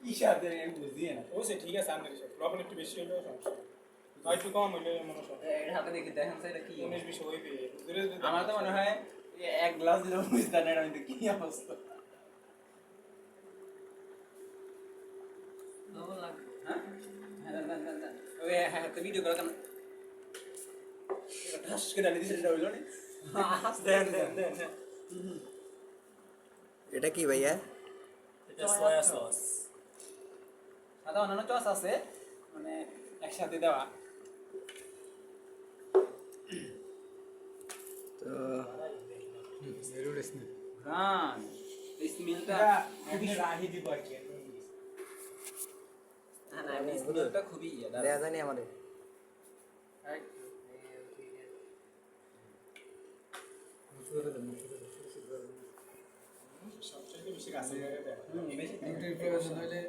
ইশাতে আমি বুঝি না। ও সে ঠিক আছে আপনার সব লবণ একটু বেশি হইলেও সমস্যা নেই। আর একটু কম হইলে মনে সমস্যা এটা হাতে দেখি দেখেন এটা কি 19-20 হইবে আমার তো মনে হয় এক গ্লাস দিলে বুঝতে না এটা কি অবস্থা। লবণ লাগবে হ্যাঁ হ্যাঁ ওই হ্যাঁ তো ভিডিও করা কেন এটা ঠাস করে ডালি দিছে এটা হইলো না দেন দেন দেন এটা কি ভাইয়া? এটা সয়া সস সাদা অন্যান্য চস আছে মানে একসাথে দেওয়া তো হ্যাঁ এই স্মেলটা খুবই রাহি দিব আর কি না না এই স্মেলটা খুবই দেয়া জানি আমাদের সবচেয়ে বেশি কাছে লাগে বেশি প্রয়োজন হলে